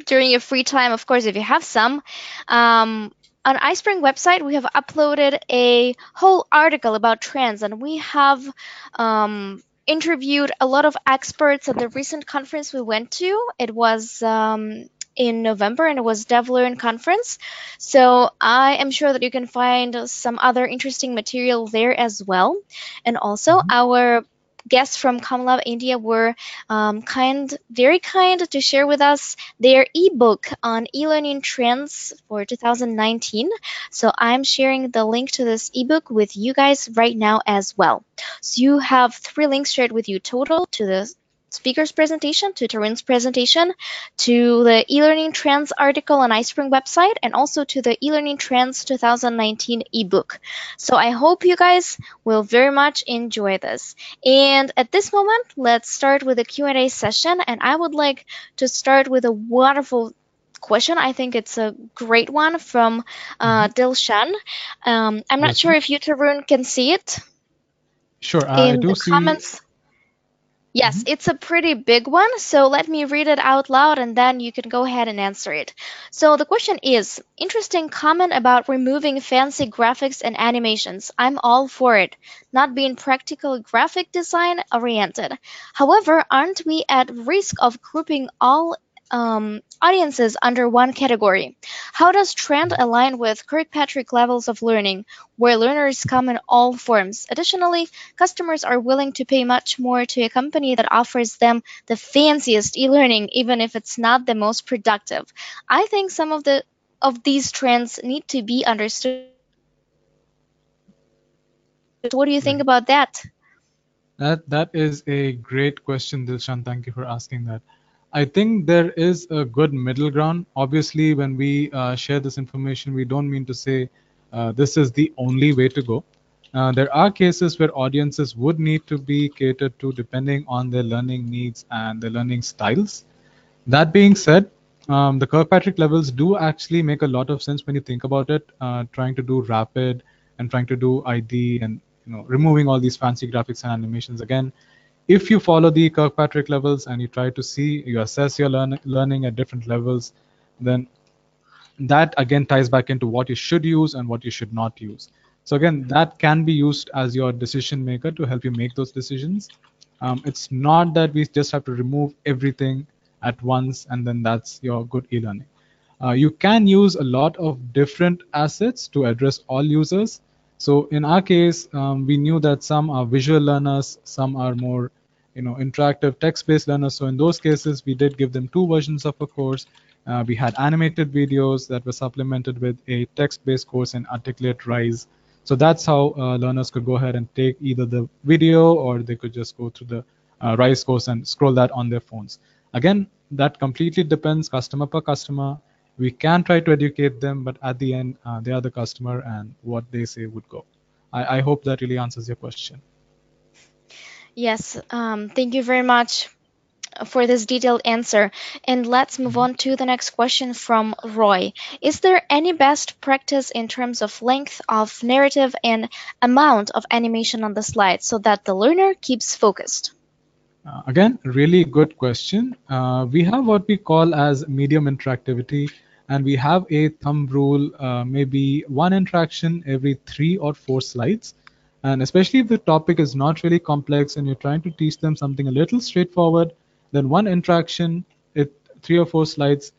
during your free time, of course, if you have some. Um, on iSpring website, we have uploaded a whole article about trends, and we have interviewed a lot of experts at the recent conference we went to. It was in November, and it was DevLearn conference. So I am sure that you can find some other interesting material there as well. And also, Mhm. our guests from ComLab India were very kind to share with us their ebook on e-learning trends for 2019. So I'm sharing the link to this ebook with you guys right now as well. So you have three links shared with you total to the speaker's presentation, to Tarun's presentation, to the e-learning trends article on iSpring website, and also to the e-learning trends 2019 ebook. So I hope you guys will very much enjoy this. And at this moment, let's start with the Q&A session. And I would like to start with a wonderful question. I think it's a great one from Mhm. Dilshan. I'm not Yes, sure please. if you, Tarun, can see it Sure. I in do the see. comments. Yes, Mhm. it's a pretty big one, so let me read it out loud and then you can go ahead and answer it. So the question is, interesting comment about removing fancy graphics and animations. I'm all for it, not being practical graphic design oriented. However, aren't we at risk of grouping all audiences under one category? How does trend align with Kirkpatrick levels of learning, where learners come in all forms? Additionally, customers are willing to pay much more to a company that offers them the fanciest e-learning, even if it's not the most productive. I think some of these trends need to be understood in context. What do you think Right. about that? That is a great question, Dilshan. Thank you for asking that. I think there is a good middle ground. Obviously, when we share this information, we don't mean to say this is the only way to go. There are cases where audiences would need to be catered to depending on their learning needs and their learning styles. That being said, the Kirkpatrick levels do actually make a lot of sense when you think about it. Trying to do rapid and trying to do ID and removing all these fancy graphics and animations again. If you follow the Kirkpatrick levels and you try to see, you assess your learning at different levels, then that again ties back into what you should use and what you should not use. So again, that can be used as your decision maker to help you make those decisions. It's not that we just have to remove everything at once and then that's your good e-learning. You can use a lot of different assets to address all users. So in our case, we knew that some are visual learners, some are more, interactive text-based learners. So in those cases, we did give them two versions of a course. We had animated videos that were supplemented with a text-based course in Articulate Rise. So that's how learners could go ahead and take either the video or they could just go through the Rise course and scroll that on their phones. Again, that completely depends customer per customer. We can try to educate them, but at the end, they are the customer and what they say would go. I hope that really answers your question. Yes, thank you very much for this detailed answer. And let's move Mhm. on to the next question from Roy. Is there any best practice in terms of length of narrative and amount of animation on the slide so that the learner keeps focused? Again, really good question. We have what we call as medium interactivity, and we have a thumb rule, maybe one interaction every 3 or 4 slides. And especially if the topic is not really complex and you're trying to teach them something a little straightforward, then one interaction, it 3 or 4 slides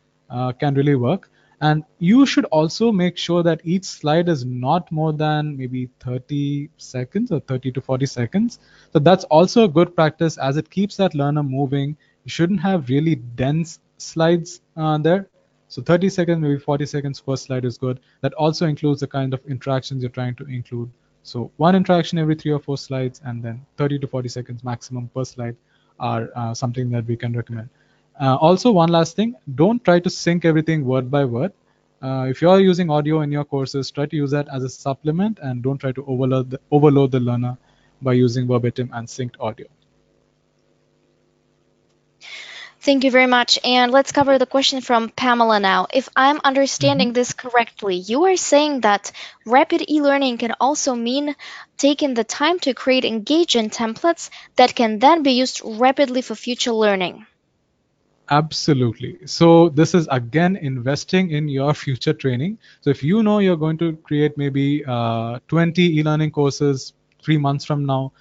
can really work. And you should also make sure that each slide is not more than maybe 30 seconds or 30 to 40 seconds. So that's also a good practice as it keeps that learner moving. You shouldn't have really dense slides there. So 30 seconds, maybe 40 seconds per slide is good. That also includes the kind of interactions you're trying to include. So one interaction every 3 or 4 slides, and then 30 to 40 seconds maximum per slide are something that we can recommend. Also, one last thing, don't try to sync everything word by word. If you're using audio in your courses, try to use that as a supplement and don't try to overload the learner by using verbatim and synced audio. Thank you very much. And let's cover the question from Pamela now. If I'm Mhm. understanding this correctly, you are saying that rapid e-learning can also mean taking the time to create engaging templates that can then be used rapidly for future learning. Absolutely. So this is again investing in your future training. So if you know you're going to create maybe 20 e-learning courses 3 months from now,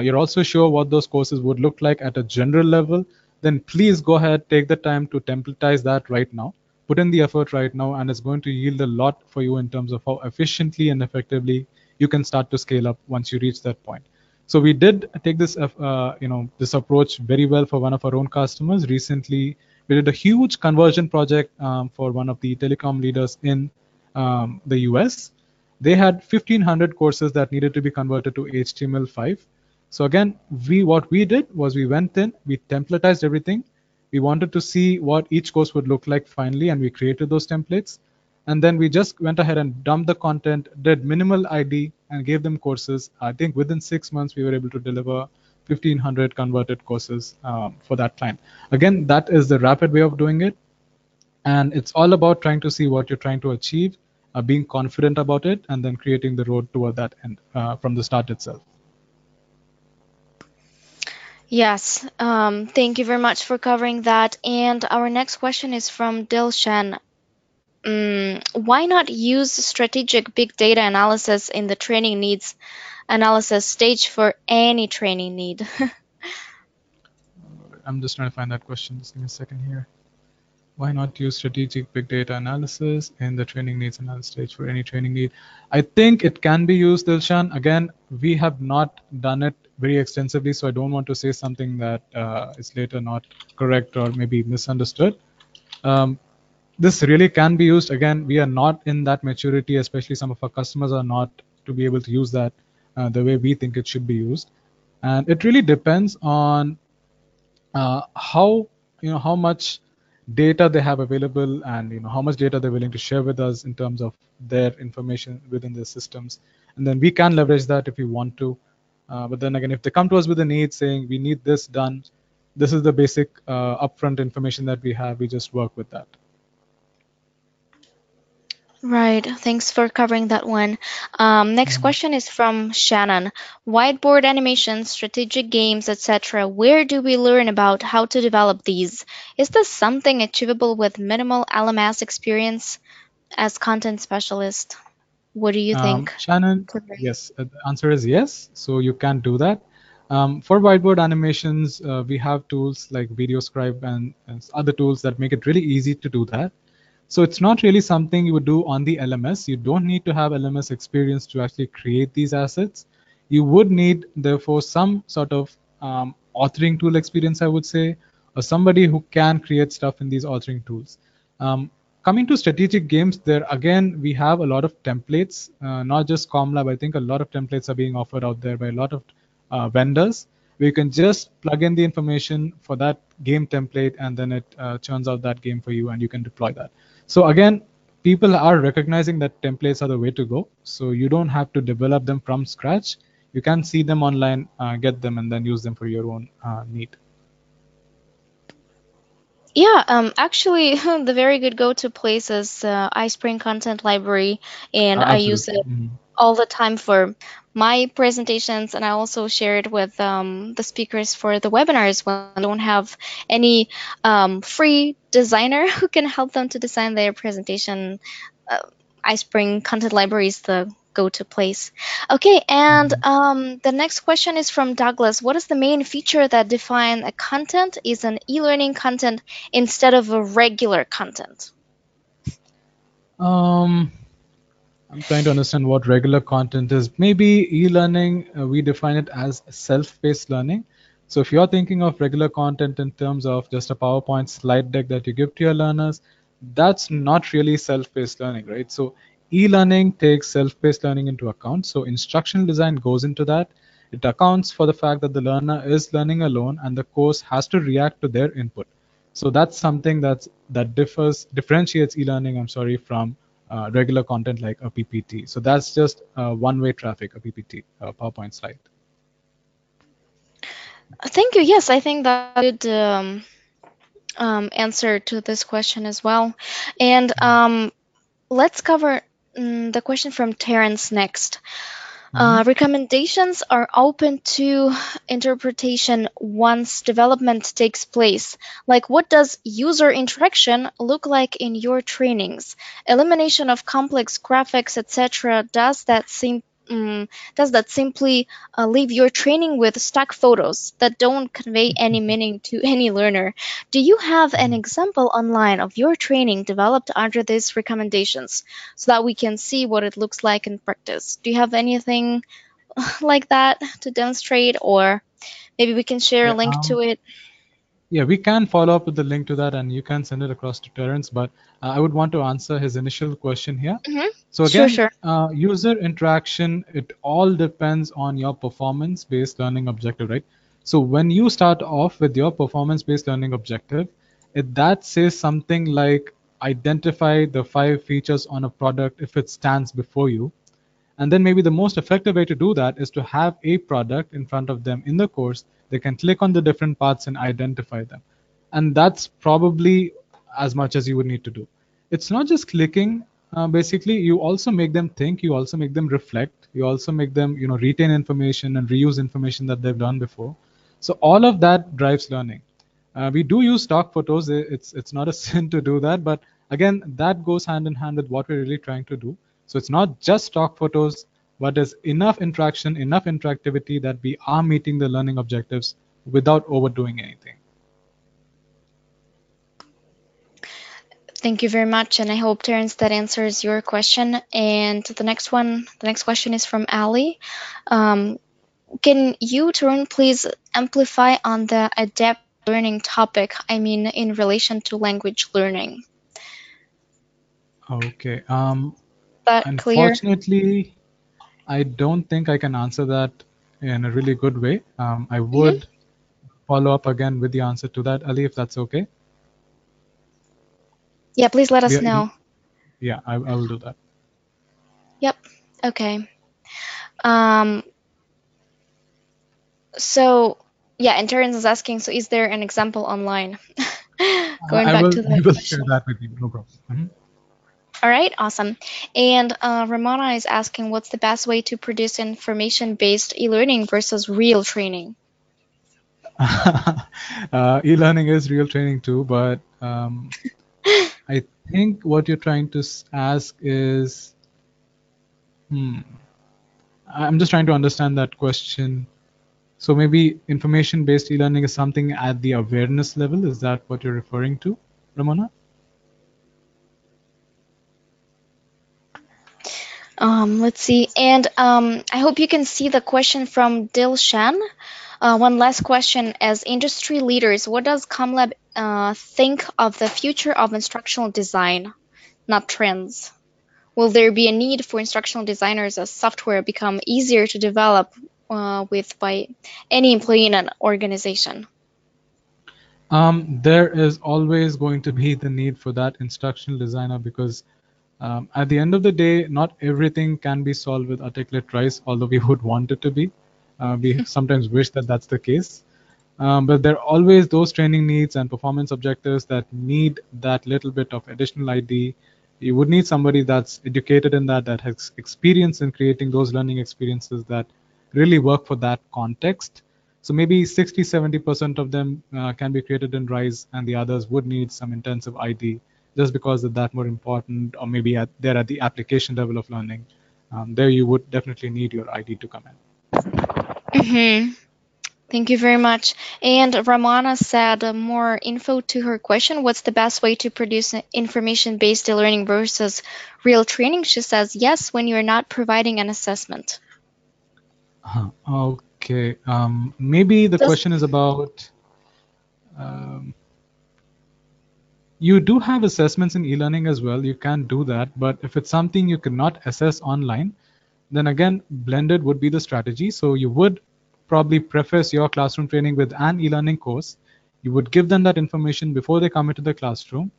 you're also sure what those courses would look like at a general level, then please go ahead, take the time to templatize that right now. Put in the effort right now, and it's going to yield a lot for you in terms of how efficiently and effectively you can start to scale up once you reach that point. So we did take this approach very well for one of our own customers. Recently, we did a huge conversion project for one of the telecom leaders in the US. They had 1,500 courses that needed to be converted to HTML5. So again, what we did was we went in, we templatized everything. We wanted to see what each course would look like finally, and we created those templates. And then we just went ahead and dumped the content, did minimal ID, and gave them courses. I think within 6 months, we were able to deliver 1,500 converted courses for that client. Again, that is the rapid way of doing it. And it's all about trying to see what you're trying to achieve, being confident about it, and then creating the road toward that end from the start itself. Yes, thank you very much for covering that. And our next question is from Dilshan. Why not use strategic big data analysis in the training needs analysis stage for any training need? I'm just trying to find that question. Just give me a second here. Why not use strategic big data analysis in the training needs analysis stage for any training need? I think it can be used, Dilshan. Again, we have not done it very extensively, so I don't want to say something that is later not correct or maybe misunderstood. Um, this really can be used. Again, we are not in that maturity, especially some of our customers are not to be able to use that the way we think it should be used. And it really depends on how how much data they have available and how much data they're willing to share with us in terms of their information within their systems, and then we can leverage that if we want to. But then again, if they come to us with a need saying we need this done, this is the basic upfront information that we have, we just work with that. Right, thanks for covering that one. Next Mhm. question is from Shannon. Whiteboard animations, strategic games, etc. Where do we learn about how to develop these? Is this something achievable with minimal LMS experience as content specialist? What do you think? Shannon, yes, the answer is yes. So you can do that. For whiteboard animations, we have tools like VideoScribe and other tools that make it really easy to do that. So it's not really something you would do on the LMS. You don't need to have LMS experience to actually create these assets. You would need, therefore, some sort of authoring tool experience, I would say, or somebody who can create stuff in these authoring tools. Um, Coming to strategic games, there again, we have a lot of templates, not just ComLab. I think a lot of templates are being offered out there by a lot of vendors, where you can just plug in the information for that game template, and then it churns out that game for you, and you can deploy that. So again, people are recognizing that templates are the way to go. So you don't have to develop them from scratch. You can see them online, get them, and then use them for your own need. Yeah, actually, the very good go-to place is iSpring Content Library, and I use Absolutely. it all the time for my presentations, and I also share it with the speakers for the webinars when they don't have any free designer who can help them to design their presentation. Uh, iSpring Content Library is the go-to place. Okay, and Mhm. the next question is from Douglas. What is the main feature that define a content is an e-learning content instead of a regular content? Um, I'm trying to understand what regular content is. Maybe e-learning, we define it as self-paced learning. So if you're thinking of regular content in terms of just a PowerPoint slide deck that you give to your learners, that's not really self-paced learning, right? So e-learning takes self-paced learning into account. So instructional design goes into that. It accounts for the fact that the learner is learning alone and the course has to react to their input. So that's something that differentiates e-learning, I'm sorry, from regular content like a PPT. So that's just one-way traffic, a PPT, a PowerPoint slide. Thank you. Yes, I think that's a good answer to this question as well. And let's cover the question from Terrence next. Mhm. Recommendations are open to interpretation once development takes place. Like, what does user interaction look like in your trainings? Elimination of complex graphics, etc. Does that simply leave your training with stock photos that don't convey any meaning to any learner? Do you have an example online of your training developed under these recommendations so that we can see what it looks like in practice? Do you have anything like that to demonstrate, or maybe we can share a Yeah, link to it? yeah, we can follow up with the link to that, and you can send it across to Terence. But I would want to answer his initial question here. Hmm. So Sure, again, sure. user interaction, it all depends on your performance-based learning objective, right? So when you start off with your performance-based learning objective, that says something like identify the 5 features on a product if it stands before you. And then maybe the most effective way to do that is to have a product in front of them in the course. They can click on the different parts and identify them. And that's probably as much as you would need to do. It's not just clicking. Basically, you also make them think. You also make them reflect. You also make them, retain information and reuse information that they've done before. So all of that drives learning. We do use stock photos. It's not a sin to do that, but again, that goes hand in hand with what we're really trying to do. So it's not just stock photos, but there's enough interaction, enough interactivity that we are meeting the learning objectives without overdoing anything. Thank you very much, and I hope, Terence, that answers your question. And the next question is from Ali. Um, can you, Tarun, please amplify on the adaptive learning topic? I mean, in relation to language learning. Okay. That clear? Unfortunately, I don't think I can answer that in a really good way. I Hmm. would follow up again with the answer to that, Ali, if that's okay. Yeah, please let us Yeah, know. yeah, I will do that. Yep. Okay. Um, so yeah, and Terence is asking, so is there an example online? Going I back will to I the will share question. that with you. No problem. Mhm. All right, awesome. And Ramona is asking, what's the best way to produce information-based e-learning versus real training? E-learning is real training too, but I think what you're trying to ask is, hmm, I'm just trying to understand that question. So maybe information-based e-learning is something at the awareness level. Is that what you're referring to, Ramona? Let's see. And I hope you can see the question from Dilshan. One last question. As industry leaders, what does ComLab think of the future of instructional design, not trends? Will there be a need for instructional designers as software become easier to develop with by any employee in an organization? There is always going to be the need for that instructional designer because at the end of the day, not everything can be solved with articulate rice, although we would want it to be. We sometimes wish that that's the case. But there are always those training needs and performance objectives that need that little bit of additional ID. You would need somebody that's educated in that, that has experience in creating those learning experiences that really work for that context. So maybe 60, 70% of them can be created in RISE, and the others would need some intensive ID just because they're that more important, or maybe they're at the application level of learning. There you would definitely need your ID to come in. Mm-hmm. Thank you very much. And Ramana said more info to her question. What's the best way to produce information-based learning versus real training? She says yes when you're not providing an assessment. Okay. Maybe the Does question is about um, you do have assessments in e-learning as well. You can do that, but if it's something you cannot assess online, then again, blended would be the strategy. So you would probably preface your classroom training with an e-learning course. You would give them that information before they come into the classroom,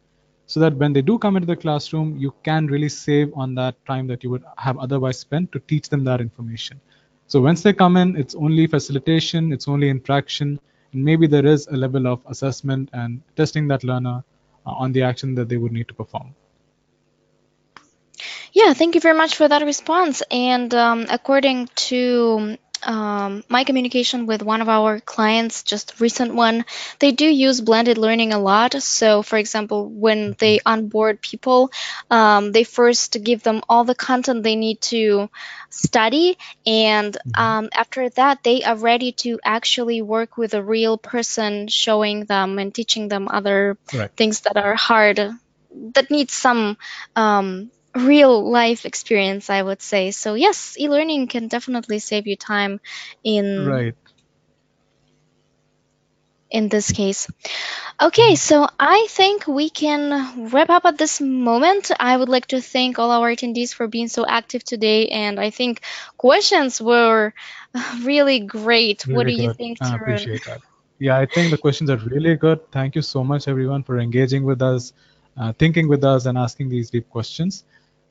so that when they do come into the classroom, you can really save on that time that you would have otherwise spent to teach them that information. So once they come in, it's only facilitation, it's only interaction, and maybe there is a level of assessment and testing that learner on the action that they would need to perform. Yeah, thank you very much for that response. And according to my communication with one of our clients, just recent one, they do use blended learning a lot. So, for example, when Mhm. they onboard people, they first give them all the content they need to study, and Mhm. after that, they are ready to actually work with a real person, showing them and teaching them other Right. things that are hard, that need some real life experience, I would say. So yes, e-learning can definitely save you time in Right. in this case. Okay, Mhm. so I think we can wrap up at this moment. I would like to thank all our attendees for being so active today, and I think questions were really great. What Really do you good. think, I Tarun? appreciate that. Yeah, I think the questions are really good. Thank you so much, everyone, for engaging with us, thinking with us, and asking these deep questions.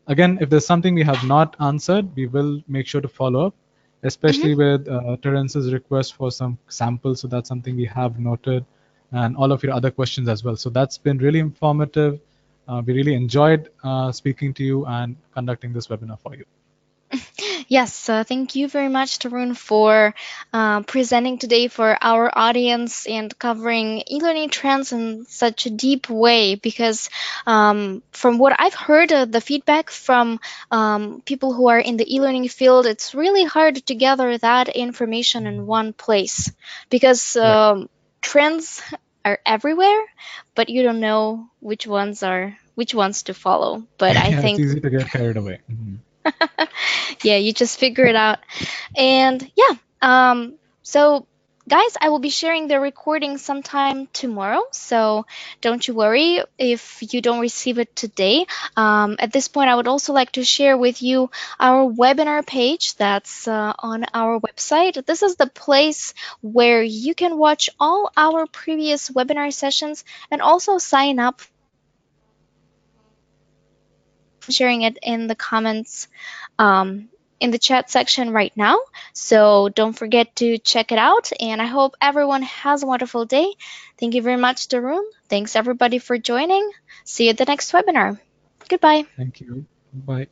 Again, if there's something we have not answered, we will make sure to follow up, Mhm. especially with Terence's request for some samples. So that's something we have noted, and all of your other questions as well. So that's been really informative. We really enjoyed speaking to you and conducting this webinar for you. Yes, thank you very much, Tarun, for presenting today for our audience and covering e-learning trends in such a deep way. Because from what I've heard, the feedback from people who are in the e-learning field, it's really hard to gather that information in one place because Right. trends are everywhere, but you don't know which ones to follow. But I Yeah, it's think easy to get carried away. Mhm. yeah, you just figure it out. And yeah, so guys, I will be sharing the recording sometime tomorrow. So don't you worry if you don't receive it today. At this point, I would also like to share with you our webinar page that's on our website. This is the place where you can watch all our previous webinar sessions and also sign up for our email list. I'm sharing it in the comments in the chat section right now. So don't forget to check it out. And I hope everyone has a wonderful day. Thank you very much, Darun. Thanks everybody for joining. See you at the next webinar. Goodbye. Thank you. Bye.